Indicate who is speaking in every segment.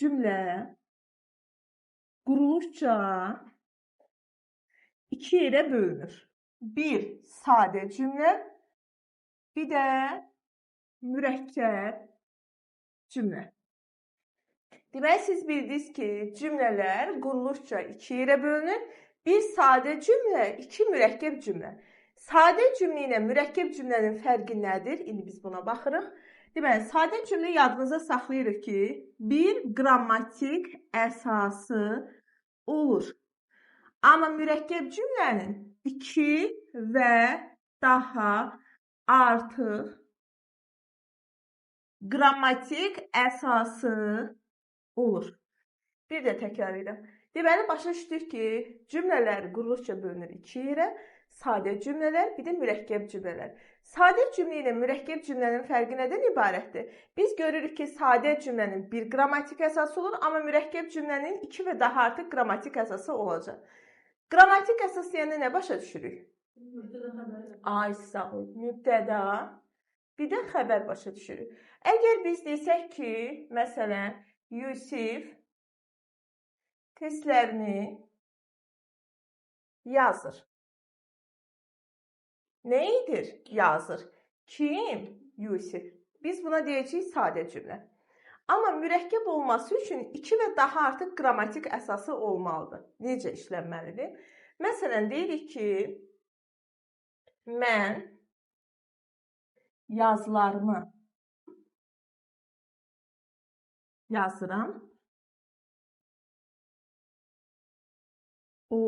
Speaker 1: cümlə quruluşca iki yerə bölünür. Bir sadə cümlə, bir də mürəkkəb cümlə. Deməli, siz bildiniz ki, cümlələr quruluşca iki yerə bölünür. Bir sadə cümlə, iki mürəkkəb cümlə. Sadə cümlə ilə mürəkkəb cümlənin fərqi nədir? İndi biz buna baxırıq. Deməli, sadə cümlə yadınıza saxlayırıq ki, bir qrammatik əsası olur. Amma mürəkkəb cümlənin iki və daha artıq qrammatik əsası olur. Bir də təkrar edirəm. Deməli, başa düşdük ki, cümlələr quruluşca bölünür iki yerə. Sadə cümlələr, bir də mürəkkəb cümlələr. Sadə cümlə ilə mürəkkəb cümlənin fərqi nədən ibarətdir? Biz görürük ki, sadə cümlənin bir qrammatik əsası olur, amma mürəkkəb cümlənin iki və daha artıq qrammatik əsası olacaq. Qrammatik əsas deyəndə nə başa düşürük? Ay, sağ ol. Mübtəda, bir də xəbər başa düşürük. Əgər biz desək ki, məsələn, Yusif testlərini yazır. Nə edir? Yazır. Kim? Yusif. Biz buna deyəcəyik sadə cümlə. Amma mürəkkəb olması üçün iki və daha artıq qrammatik əsası olmalıdır. Necə işlənməlidir? Məsələn, deyirik ki, mən yazılarımı yazıram. O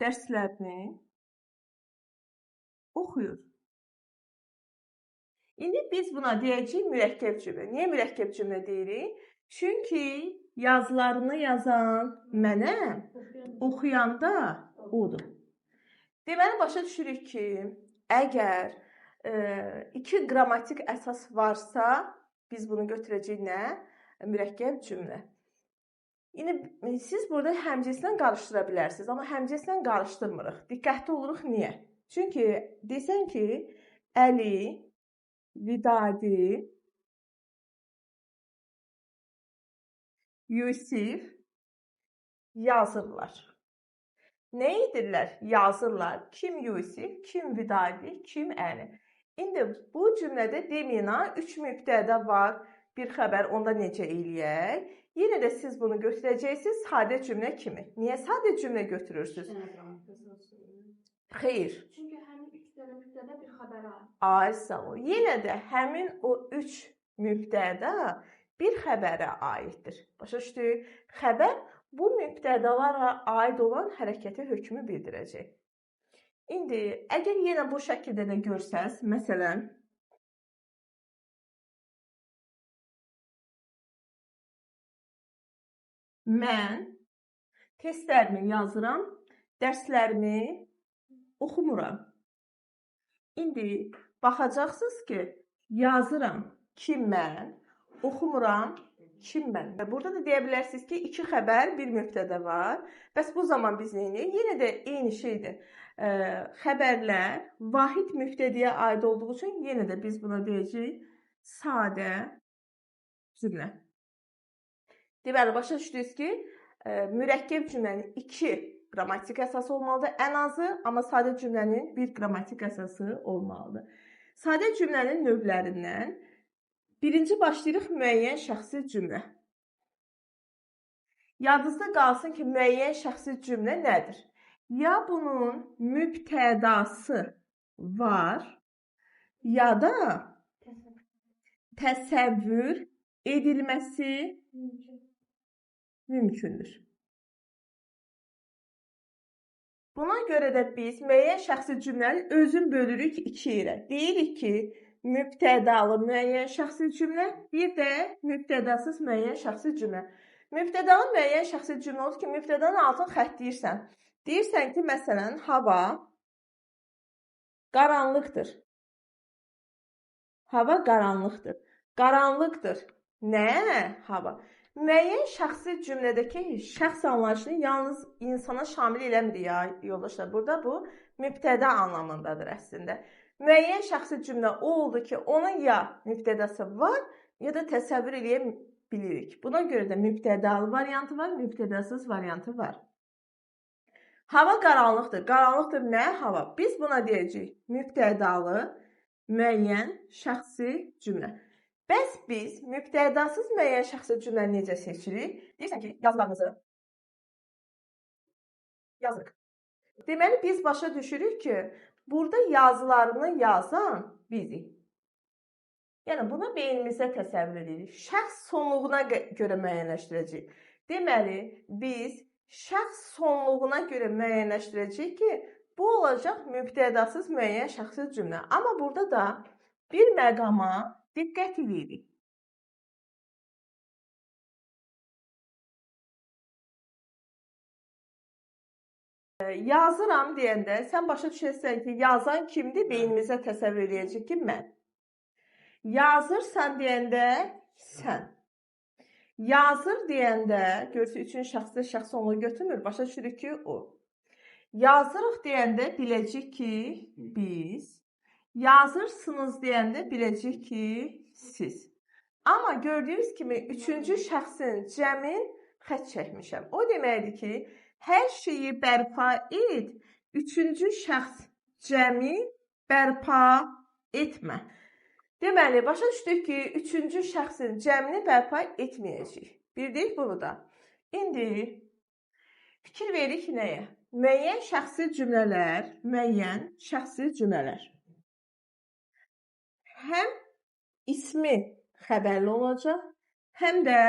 Speaker 1: dərslərini oxuyur. İndi biz buna deyəcəyik mürəkkəb cümlə. Niyə mürəkkəb cümlə deyirik? Çünki yazılarını yazan mənəm, oxuyanda odur. Deməli, başa düşürük ki, əgər iki qrammatik əsas varsa, biz bunu götürəcəyik nə? Mürəkkəb cümlə. İndi siz burada həmcəslə qarışdıra bilərsiniz, amma həmcəslə qarışdırmırıq. Diqqətli oluruq, niyə? Çünki desən ki, Əli, Vidadi, Yusif yazırlar. Nə edirlər? Yazırlar. Kim Yusif, kim Vidadi, kim Əli. İndi bu cümlədə deməyin, üç mübtəda var, bir xəbər, onda necə eləyək? Yenə də siz bunu götürəcəksiniz sadə cümlə kimi. Niyə sadə cümlə götürürsünüz? Xeyr.
Speaker 2: Çünki həmin üç dənə mübtəda bir xəbərə aid.
Speaker 1: Ay, sağ ol. Yenə də həmin o üç mübtəda bir xəbərə aiddir. Başa düşdük? Xəbər bu mübtədalara aid olan hərəkətə hökmü bildirəcək. İndi, əgər yenə bu şəkildə də görsəz, məsələn, mən testlərimi yazıram, dərslərimi oxumuram. İndi baxacaqsınız ki, yazıram kim mən, oxumuram kim mən. Burada da deyə bilərsiniz ki, iki xəbər, bir mübtəda var. Bəs bu zaman biz neyini? Yenə də eyni şeydir. Xəbərlər vahid mübtədəyə aid olduğu üçün yenə də biz buna deyəcəyik sadə cümlə. Deməli, başa düşdünüz ki, mürəkkəb cümlənin iki qrammatik əsası olmalıdır ən azı, amma sadə cümlənin bir qrammatik əsası olmalıdır. Sadə cümlənin növlərindən birinci başlayırıq müəyyən şəxsi cümlə. Yadınızda qalsın ki, müəyyən şəxsi cümlə nədir? Ya bunun mübtədası var, ya da təsəvvür edilməsi mümkündür. Buna görə də biz müəyyən şəxsi cümlənin özünü bölürük iki yerə. Deyirik ki, mübtədalı müəyyən şəxsi cümlə, bir də mübtədasız müəyyən şəxsi cümlə. Mübtədalı müəyyən şəxsi cümlə olur ki, mübtədanın altını xəttləyirsən. Deyirsən ki, məsələn, hava qaranlıqdır. Hava qaranlıqdır. Qaranlıqdır. Nə? Hava. Müəyyən şəxsi cümlədəki şəxs anlayışını yalnız insana şamil eləmir ya yoldaşlar. Burada bu mübtəda anlamındadır əslində. Müəyyən şəxsi cümlə o oldu ki, onun ya mübtədası var, ya da təsəvvür eləyə bilirik. Buna görə də mübtədalı variantı var, mübtədasız variantı var. Hava qaranlıqdır. Qaranlıqdır nə hava? Biz buna deyəcəyik mübtədalı müəyyən şəxsi cümlə. Bəs biz mübtədasız müəyyən şəxsi cümləni necə seçirik? Deyirsən ki, yazılarınızı yazırıq. Deməli, biz başa düşürük ki, burada yazılarını yazan bizik. Yəni, bunu beynimizdə təsəvvür edirik. Şəxs sonluğuna görə müəyyənləşdirəcəyik. Deməli, biz şəxs sonluğuna görə müəyyənləşdirəcəyik ki, bu olacaq mübtədasız müəyyən şəxsi cümlə. Amma burada da bir məqama diqqət edirik. Yazıram deyəndə sən başa düşərsən ki, yazan kimdir? Beynimizdə təsəvvür edəcəyik ki, mən. Yazırsan deyəndə sən. Yazır deyəndə, görürsünüz, üçün şəxsdə şəxs sonluğu götürmür, başa düşürük ki, o. Yazırıq deyəndə biləcək ki, biz. Yazırsınız deyəndə biləcək ki, siz. Amma gördüyünüz kimi, üçüncü şəxsin cəmin xətt çəkmişəm. O deməkdir ki, hər şeyi bərpa et, üçüncü şəxs cəmi bərpa etmə. Deməli, başa düşdük ki, üçüncü şəxsin cəmini bərpa etməyəcək. Bildik bunu da. İndi fikir veririk nəyə? Müəyyən şəxsi cümlələr. Həm ismi xəbərli olacaq, həm də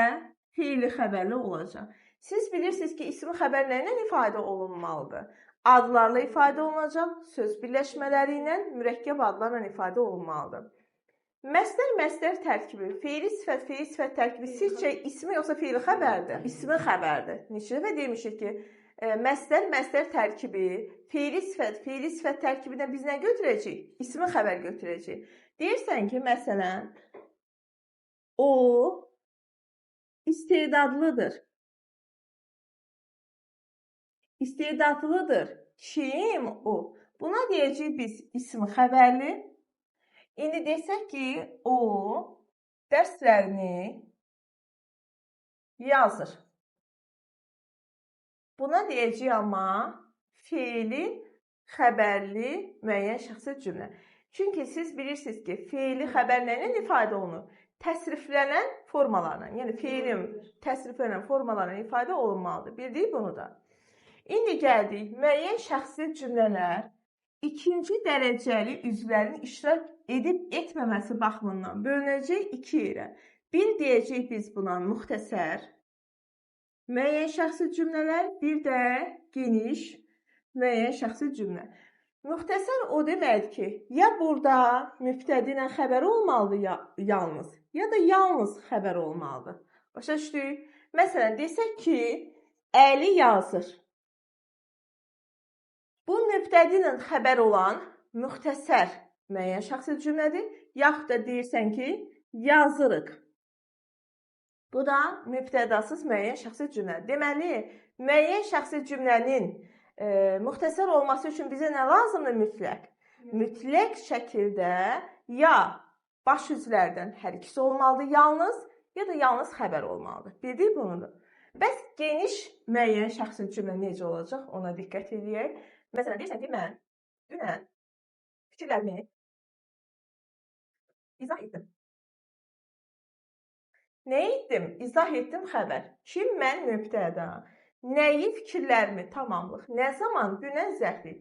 Speaker 1: fiili xəbərli olacaq. Siz bilirsiniz ki, ismi xəbər nə ilə ifadə olunmalıdır? Adlarla ifadə olunacaq, söz birləşmələri ilə, mürəkkəb adlarla ifadə olunmalıdır. Məsdər tərkibi, feili sifət tərkibi sizcə ismi yoxsa feili xəbərdir? İsmi xəbərdir. Neçə dəfə demişik ki, məsdər tərkibi, feili sifət tərkibindən biz nə götürəcəyik? İsmi xəbər götürəcəyik. Deyirsən ki, məsələn, o istedadlıdır. İstedadlıdır. Kim o? Buna deyəcəyik biz ismi xəbərli. İndi desək ki, o dərslərini yazır. Buna deyəcəyik amma feili xəbərli müəyyən şəxsi cümlə. Çünki siz bilirsiniz ki, feili xəbər nə ilə ifadə olunur? Təsriflənən formalarla, yəni feilin təsriflənən formalarla ifadə olunmalıdır. Bildik bunu da. İndi gəldik, müəyyən şəxsi cümlələr ikinci dərəcəli üzvlərin iştirak edib etməməsi baxımından bölünəcək iki yerə. Bir deyəcək biz buna müxtəsər, müəyyən şəxsi cümlələr, bir də geniş müəyyən şəxsi cümlə. Müxtəsər o deməkdir ki, ya burada mübtədi ilə xəbər olmalıdır yalnız, ya da yalnız xəbər olmalıdır. Başa düşdük? Məsələn, desək ki, Əli yazır. Bu mübtədi ilə xəbər olan müxtəsər müəyyən şəxsi cümlədir. Yaxud da deyirsən ki, yazırıq. Bu da mübtədasız müəyyən şəxsi cümlədir. Deməli, müəyyən şəxsi cümlənin müxtəsər olması üçün bizə nə lazımdır mütləq? Mütləq şəkildə ya baş üzvlərdən hər ikisi olmalıdır yalnız, ya da yalnız xəbər olmalıdır. Bildik bunu da. Bəs geniş müəyyən şəxsi cümlə necə olacaq? Ona diqqət edək. Məsələn, deyirsən ki, mən dünən fikirlərimi izah etdim. Nə etdim? İzah etdim xəbər. Kim? Mən mübtəda. Nəyi fikirlərimi tamamlıq? Nə zaman? Dünən zərfli.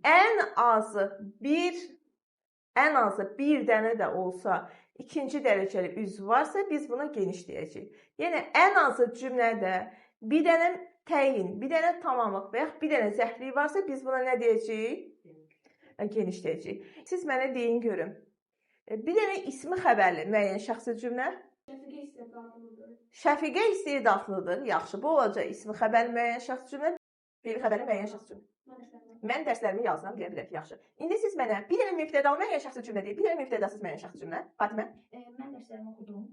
Speaker 1: Ən azı bir dənə də olsa ikinci dərəcəli üzv varsa biz buna geniş deyəcəyik. Yəni ən azı cümlədə bir dənə təyin, bir dənə tamamlıq və yaxud bir dənə zərflik varsa biz buna nə deyəcəyik? Geniş deyəcəyik. Siz mənə deyin görüm. Bir dənə ismi xəbərli müəyyən şəxsi cümlə?
Speaker 2: Şəfiqə istedadlıdır.
Speaker 1: Şəfiqə istedadlıdır. Yaxşı, bu olacaq ismi xəbərli müəyyən şəxsi cümlə, feili xəbərli müəyyən şəxsi cümlə. Mən dərslərimi yazıram deyə bilərik, yaxşı. İndi siz mənə bir dənə mübtədalı müəyyən şəxsi cümlə deyil, bir dənə mübtədasız müəyyən şəxsi cümlə. Fatimə?
Speaker 2: Mən dərslərimi oxudum.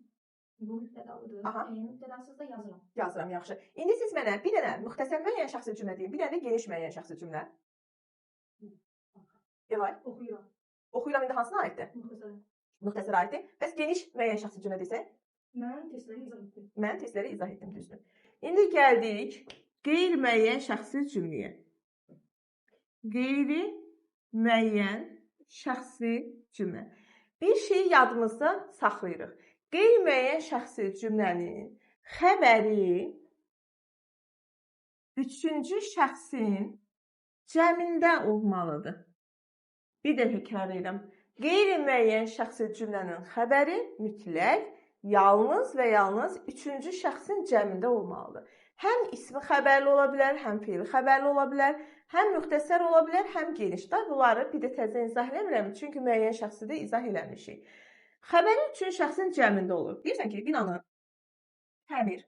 Speaker 2: Bu mübtədalıdır. Mübtədasız da yazıram.
Speaker 1: Yazıram, yaxşı. İndi siz mənə bir dənə müxtəsər müəyyən şəxsi cümlə deyin, bir dənə də geniş müəyyən şəxsi cümlə. Elay?
Speaker 2: Oxuyuram.
Speaker 1: Oxuyuram indi hansına aiddir?
Speaker 2: Müxtəsər.
Speaker 1: Müxtəsərə aiddir. Bəs geniş müəyyən şəxsi cümlə desək? Mən testləri izah etdim, düzdür. İndi gəldik qeyri-müəyyən şəxsi cümləyə. Qeyri-müəyyən şəxsi cümlə. Bir şeyi yadımızda saxlayırıq. Qeyri-müəyyən şəxsi cümlənin xəbəri üçüncü şəxsin cəmində olmalıdır. Bir də təkrar edirəm. Qeyri-müəyyən şəxsi cümlənin xəbəri mütləq, yalnız və yalnız üçüncü şəxsin cəmində olmalıdır. Həm ismi xəbərli ola bilər, həm feili xəbərli ola bilər, həm müxtəsər ola bilər, həm geniş. Da bunları bir də təzə izah eləmirəm, çünki müəyyən şəxsi də izah eləmişik. Xəbəri üçüncü şəxsin cəmində olur. Deyirsən ki, binanı təmir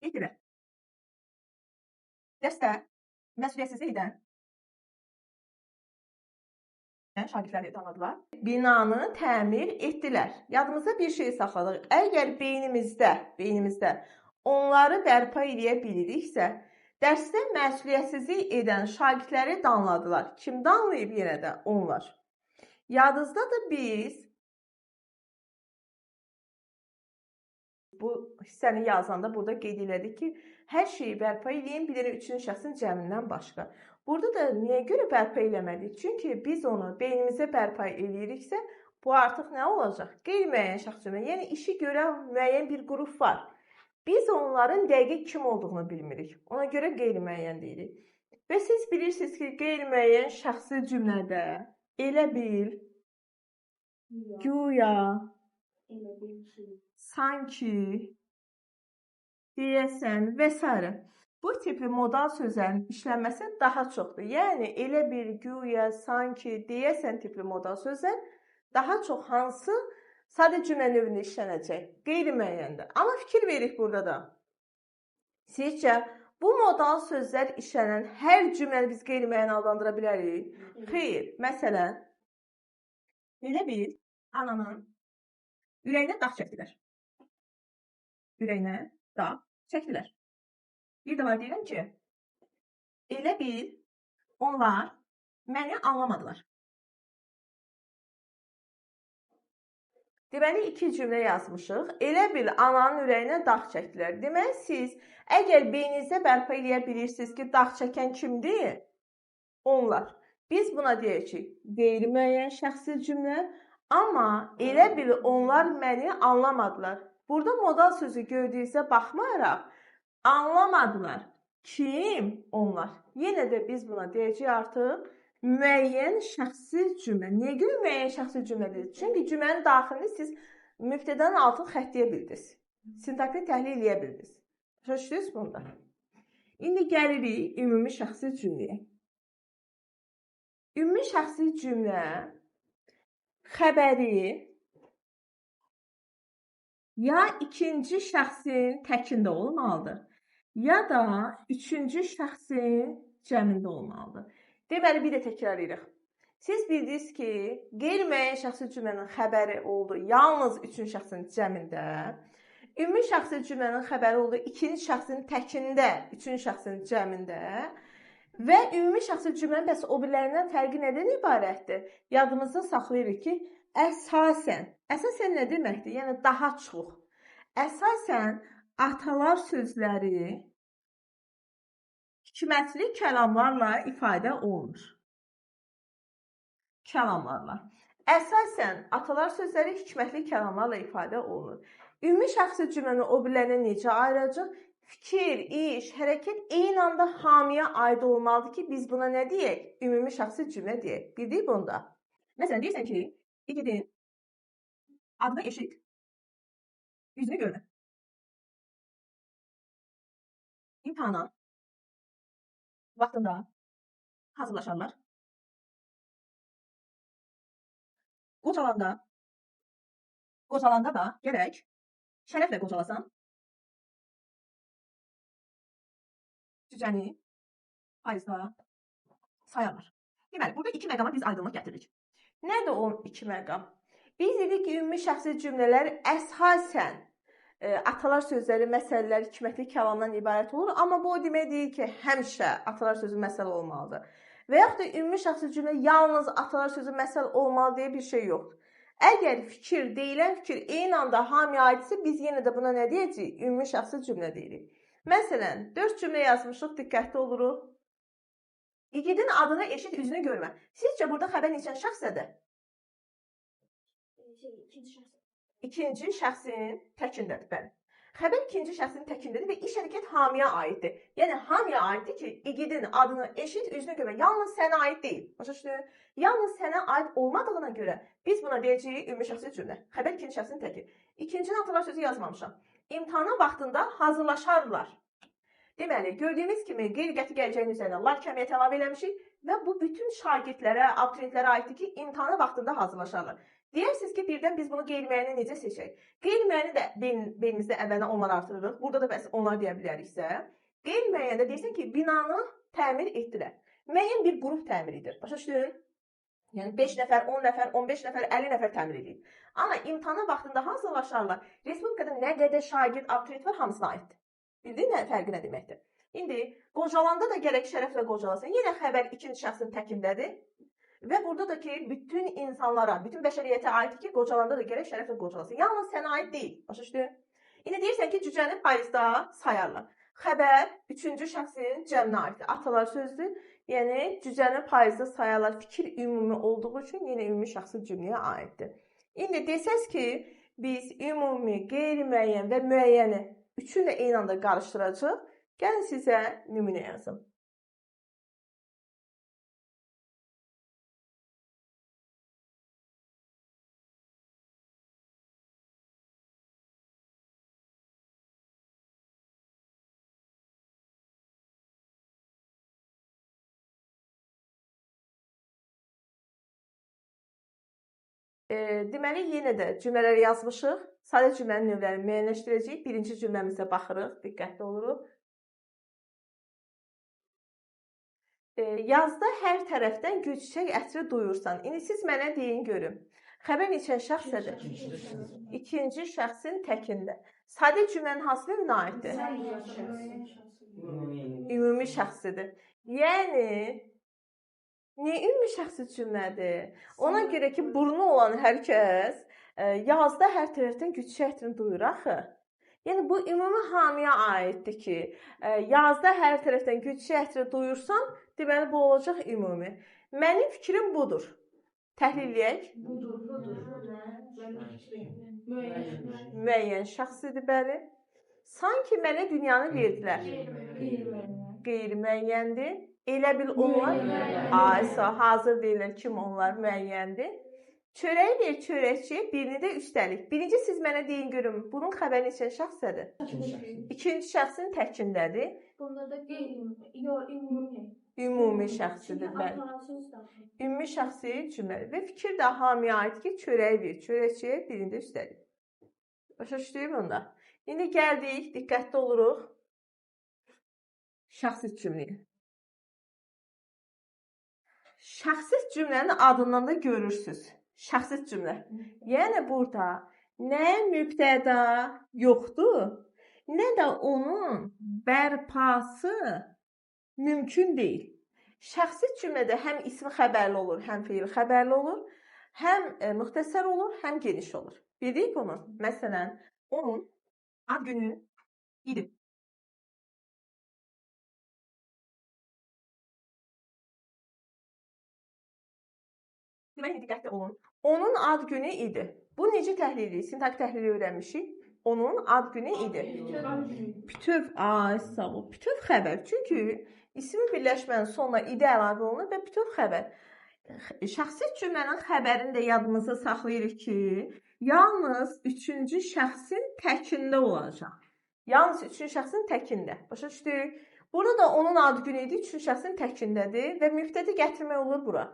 Speaker 1: etdilər. Dərsdə məsuliyyətsizlikdən şagirdləri tanıdılar. Binanı təmir etdilər. Yadımızda bir şey saxladıq. Əgər beynimizdə onları bərpa edə biliriksə, dərsdə məsuliyyətsizlik edən şagirdləri danladılar. Kim danlayıb yenə də? Onlar. Yadınızdadır biz bu hissəni yazanda burada qeyd elədik ki, hər şeyi bərpa edin, bir dənə üçüncü şəxsin cəmindən başqa. Burada da niyə görə bərpa eləmədik? Çünki biz onu beynimizə bərpa eləyiriksə, bu artıq nə olacaq? Qeyri-müəyyən şəxs cümlə. Yəni işi görən müəyyən bir qrup var. Biz onların dəqiq kim olduğunu bilmirik. Ona görə qeyri-müəyyən deyirik. Və siz bilirsiniz ki, qeyri-müəyyən şəxsi cümlədə elə bil, güya, sanki, deyəsən və s. Bu tipli modal sözlərin işlənməsi daha çoxdur. Yəni, elə bir, güya, sanki, deyəsən tipli modal sözlər daha çox hansı sadə cümlə növündə işlənəcək? Qeyri-müəyyəndə. Amma fikir veririk burada da. Sizcə, bu modal sözlər işlənən hər cümləni biz qeyri-müəyyən adlandıra bilərik? Xeyr. Məsələn, elə bir ananın ürəyinə dağ çəkdilər. Ürəyinə dağ çəkdilər. Bir də var deyirəm ki, elə bil onlar məni anlamadılar. Deməli, iki cümlə yazmışıq. Elə bil ananın ürəyinə dağ çəkdilər. Deməli, siz əgər beyninizdə bərpa edə bilirsiniz ki, dağ çəkən kimdir? Onlar. Biz buna deyək ki, qeyri-müəyyən şəxsi cümlə, amma elə bil onlar məni anlamadılar. Burada modal sözü gördüyünüzə baxmayaraq, anlamadılar. Kim? Onlar. Yenə də biz buna deyəcəyik artıq müəyyən şəxsi cümlə. Niyə görə müəyyən şəxsi cümlə dedik? Çünki cümlənin daxilini siz mübtədanın altını xəttləyə bildiniz. Sintaktik təhlil eləyə bildiniz. Başa düşdünüz bunda? İndi gəlirik ümumi şəxsi cümləyə. Ümumi şəxsi cümlə xəbəri ya ikinci şəxsin təkində olmalıdır, ya da üçüncü şəxsin cəmində olmalıdır. Deməli, bir də təkrar edirik. Siz bildiniz ki, qeyri-müəyyən şəxsi cümlənin xəbəri oldu yalnız üçüncü şəxsin cəmində, ümumi şəxsi cümlənin xəbəri oldu ikinci şəxsin təkində, üçüncü şəxsin cəmində və ümumi şəxsi cümlənin bəs o birlərindən fərqi nədən ibarətdir? Yadımızda saxlayırıq ki, əsasən nə deməkdir? Yəni, daha çox. Əsasən, atalar sözləri hikmətli kəlamlarla ifadə olunur. Kəlamlarla. Əsasən, atalar sözləri hikmətli kəlamlarla ifadə olunur. Ümumi şəxsi cümləni o birlərinə necə ayıracaq? Fikir, iş, hərəkət eyni anda hamiyə aid olmalıdır ki, biz buna nə deyək? Ümumi şəxsi cümlə deyək. Bildik bunda. Məsələn, deyirsən ki, İgidin adını eşit, yüzünü görmə. İmtihana vaxtında hazırlaşarlar. Qocalanda da gərək şərəflə qocalasan. Cücəni payızda sayarlar. Deməli, burada iki məqama biz aydınlıq gətiririk. Nədir o iki məqam? Biz dedik ki, ümumi şəxsi cümlələr əsasən atalar sözləri, məsələlər, hikmətli kəlamdan ibarət olur. Amma bu o demək deyil ki, həmişə atalar sözü məsələ olmalıdır. Və yaxud da ümumi şəxsi cümlə yalnız atalar sözü məsələ olmalı deyə bir şey yoxdur. Əgər fikir, deyilən fikir eyni anda hamıya aidsə, biz yenə də buna nə deyəcəyik? Ümumi şəxsi cümlə deyirik. Məsələn, 4 cümlə yazmışıq, diqqətli oluruq. İgidin adını eşit, üzünü görmə. Sizcə burada xəbər neçən şəxsədir? İkinci şəxsin təkindədir, bəli. Xəbər ikinci şəxsin təkindədir və iş hərəkət hamiyə aiddir. Yəni hamıya aiddir ki, İgidin adını eşit, üzünü görmə. Yalnız sənə aid deyil. Başa düşdün? Yalnız sənə aid olmadığına görə biz buna deyəcəyik ümumi şəxsi cümlə. Xəbər ikinci şəxsin təki. İkincinin hatırlar sözü yazmamışam. İmtahana vaxtında hazırlaşarlar. Deməli, gördüyümüz kimi qeyri-qəti gələcəyin üzərinə lar kəmiyyət əlavə eləmişik və bu bütün şagirdlərə, abituriyentlərə aiddir ki, imtahana vaxtında hazırlaşarlar. Deyirsiniz ki, birdən biz bunu qeyri-müəyyəni necə seçək? Qeyri-müəyyəni də beynimizdə əvvəldən onlar artırırıq. Burada da bəs onlar deyə biləriksə, qeyri-müəyyəndə deyirsən ki, binanı təmir etdilər. Müəyyən bir qrup təmiridir. Başa düşdün? Yəni 5 nəfər, 10 nəfər, 15 nəfər, 50 nəfər təmir edir. Amma imtahana vaxtında hazırlaşarlar. Respublikada nə qədər şagird, abituriyent var, hamısına aiddir. Bildin nə fərqi nə deməkdir? İndi qocalanda da gərək şərəflə qocalasın. Yenə xəbər ikinci şəxsin təkindədir. Və burada da ki, bütün insanlara, bütün bəşəriyyətə aiddir ki, qocalanda da gərək şərəflə qocalasın. Yalnız sənə aid deyil. Başa düşdün? İndi deyirsən ki, cücəni payızda sayarlar. Xəbər üçüncü şəxsin cəminə aiddir. Atalar sözdür. Yəni cücəni payızda sayarlar. Fikir ümumi olduğu üçün yenə ümumi şəxsi cümləyə aiddir. İndi desəz ki, biz ümumi, qeyri-müəyyən və müəyyəni üçünü də eyni anda qarışdıracaq. Gəlin sizə nümunə yazım. Deməli, yenə də cümlələri yazmışıq. Sadə cümlənin növlərini müəyyənləşdirəcəyik. Birinci cümləmizdə baxırıq, diqqətli oluruq. Yazda hər tərəfdən gül çiçək ətri duyursan. İndi siz mənə deyin görüm. Xəbər neçən şəxsədir? İkinci şəxsin təkində. Sadə cümlənin hansı növünə aiddir? Ümumi şəxsidir. Yəni niyə ümumi şəxsi cümlədir? Ona görə ki, burnu olan hər kəs yazda hər tərəfdən gül çiçək ətrini duyur axı. Yəni bu ümumi hamiyə aiddir ki, yazda hər tərəfdən gül çiçək ətrini duyursan, deməli bu olacaq ümumi. Mənim fikrim budur. Təhlil edək. Budur. Müəyyən şəxsidir, bəli. Sanki mənə dünyanı verdilər. Qeyri-müəyyəndir. Elə bil onlar, hazır deyirlər kim onlar, müəyyəndir. Çörəyi ver çörəkçiyə, birini də üstəlik. Birinci siz mənə deyin görüm, bunun xəbəri neçən şəxsədir? İkinci şəxsin təkindədir.
Speaker 2: Bunda da ümumi.
Speaker 1: Ümumi şəxsidir, bəli. Ümumi şəxsi cümlədir. Və fikir də hamiyə aid ki, çörəyi ver çörəkçiyə, birini də üstəlik. Başa düşdük bunda. İndi gəldik, diqqətli oluruq. Şəxsi cümləyə. Şəxsi cümlənin adından da görürsünüz. Şəxsi cümlə. Yəni burada nə mübtəda yoxdur, nə də onun bərpası mümkün deyil. Şəxsi cümlədə həm ismi xəbərli olur, həm feil xəbərli olur, həm müxtəsər olur, həm geniş olur. Bildik bunu. Məsələn, onun ad günü idi. Demək, diqqətli olun. Onun ad günü idi. Bu necə təhlil edirik? Sintaks təhlili öyrənmişik. Onun ad günü idi. Bütöv, sağ ol. Bütöv xəbər. Çünki ismi birləşmənin sonuna idi əlavə olunur və bütöv xəbər. Şəxsi cümlənin xəbərini də yadımızda saxlayırıq ki, yalnız üçüncü şəxsin təkində olacaq. Yalnız üçüncü şəxsin təkində. Başa düşdük? Burada da onun ad günü idi, üçüncü şəxsin təkindədir və mübtədi gətirmək olur bura.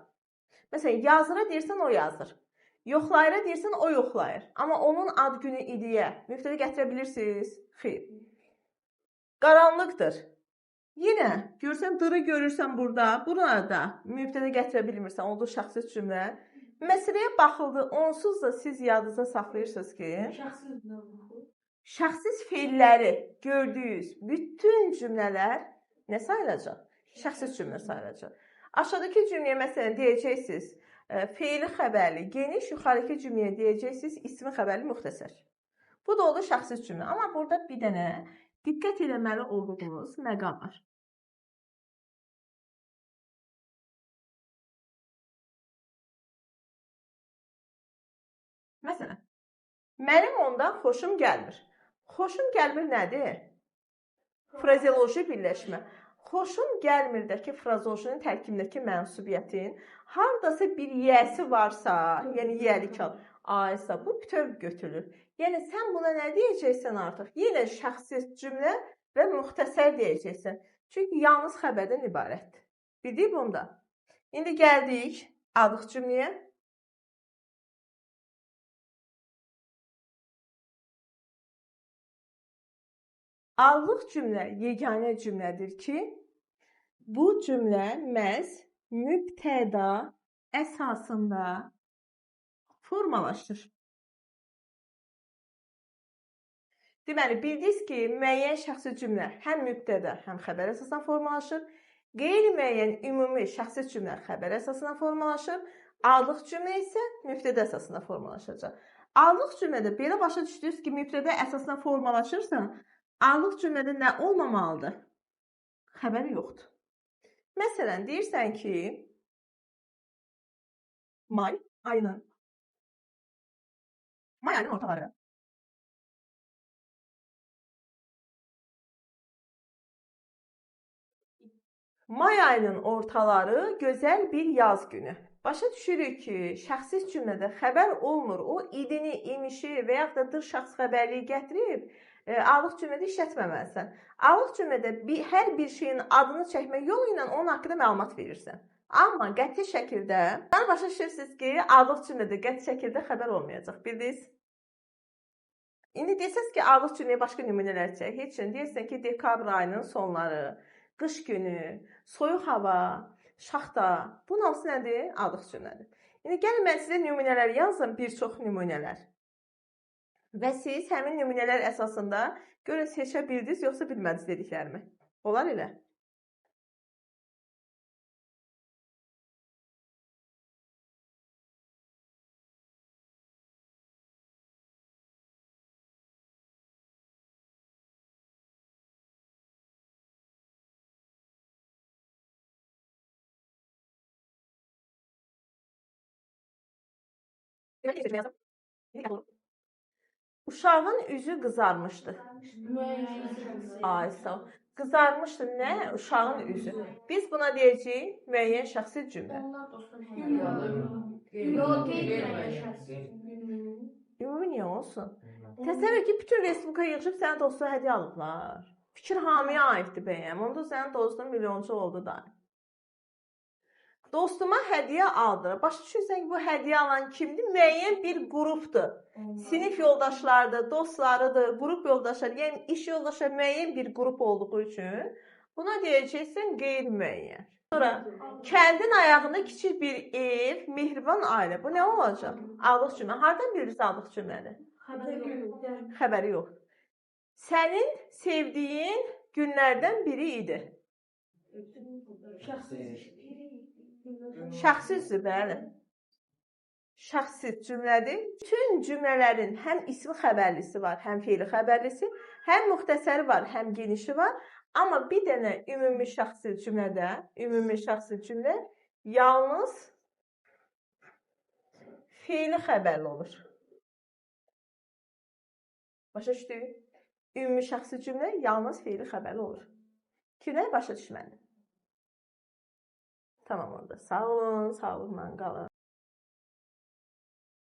Speaker 1: Məsələn, yazıra deyirsən, o yazır. Yoxlayıra deyirsən, o yoxlayır. Amma onun ad günü idiyə mübtədi gətirə bilirsiniz? Xeyr. Qaranlıqdır. Yenə görsən, dırı görürsən burada, burada mübtədi gətirə bilmirsən, oldu şəxsi cümlə. Məsələyə baxıldı, onsuz da siz yadınızda saxlayırsınız ki, şəxsiz feilləri gördüyünüz bütün cümlələr nə sayılacaq? Şəxsiz cümlə sayılacaq. Aşağıdakı cümləyə məsələn deyəcəksiniz, Feili xəbərli geniş, yuxarıdakı cümləyə deyəcəksiniz ismi xəbərli müxtəsər. Bu da olur şəxsi cümlə. Amma burada bir dənə diqqət etməli olduğunuz məqam var. Məsələn, mənim ondan xoşum gəlmir. Xoşum gəlmir nədir? Frazeoloji birləşmə. Xoşum gəlmirdəki frazeolojinin tərkibindəki mənsubiyyətin hardasa bir yəsi varsa, yəni yəlik al, aysa bu bütöv götürülür. Yəni sən buna nə deyəcəksən artıq? Yenə şəxsi cümlə və müxtəsər deyəcəksən. Çünki yalnız xəbərdən ibarətdir. Bildik bunda. İndi gəldik adıq cümləyə. Adlıq cümlə yeganə cümlədir ki, bu cümlə məhz mübtəda əsasında formalaşır. Deməli, bildiniz ki, müəyyən şəxsi cümlə həm mübtəda, həm xəbər əsasında formalaşır. Qeyri-müəyyən ümumi şəxsi cümlə xəbər əsasında formalaşır. Adlıq cümlə isə mübtəda əsasında formalaşacaq. Adlıq cümlədə belə başa düşdünüz ki, mübtəda əsasında formalaşırsa, adlıq cümlədə nə olmamalıdır? Xəbər yoxdur. Məsələn, deyirsən ki, may ayının ortaları. May ayının ortaları gözəl bir yaz günü. Başa düşürük ki, şəxsi cümlədə xəbər olmur. O idini, imişi və yaxud da dır şəxs xəbərliyi gətirib adlıq cümlədə işlətməməlisən. Adlıq cümlədə hər bir şeyin adını çəkmək yolu ilə onun haqqında məlumat verirsən. Amma qəti şəkildə, başa düşürsünüz ki, adlıq cümlədə qəti şəkildə xəbər olmayacaq. Bildiniz? İndi desəz ki, adlıq cümləyə başqa nümunələr çək. Heç üçün deyirsən ki, dekabr ayının sonları, qış günü, soyuq hava, şaxta. Bunun hamısı nədir? Adlıq cümlədir. İndi gəlin mən sizə nümunələr yazım, bir çox nümunələr. Və siz həmin nümunələr əsasında görün seçə bildiniz, yoxsa bilmədiniz dediklərimi. Olar elə? Uşağın üzü qızarmışdı. Ay sağ ol. Qızarmışdı nə? Uşağın üzü. Biz buna deyəcəyik müəyyən şəxsi cümlə. Ümumi niyə olsun? Təsəvvür ki, bütün respublika yığışıb sənə dostuna hədiyyə alıblar. Fikir hamiyə aiddir bəyəm. Onda sənin dostun milyonçu oldu da. Dostuma hədiyyə aldı. Başa düşürsən ki, bu hədiyyə alan kimdir? Müəyyən bir qrupdur. Sinif yoldaşlarıdır, dostlarıdır, qrup yoldaşları, yəni iş yoldaşları müəyyən bir qrup olduğu üçün buna deyəcəksən qeyri-müəyyən. Sonra kəndin ayağında kiçik bir ev, mehriban ailə. Bu nə olacaq? Adlıq cümlə. Hardan bilirsiniz adlıq cümlədir? Xəbəri yox. Sənin sevdiyin günlərdən biri idi. Şəxsidir, bəli. Şəxsi cümlədir. Bütün cümlələrin həm ismi xəbərlisi var, həm feili xəbərlisi, həm müxtəsəri var, həm genişi var. Amma bir dənə ümumi şəxsi cümlədə, ümumi şəxsi cümlə yalnız feili xəbərli olur. Başa düşdük? Ümumi şəxsi cümlə yalnız feili xəbərli olur. Kimlər başa düşməli? Tamam oldu. Sağ olun, sağlıqla qalın.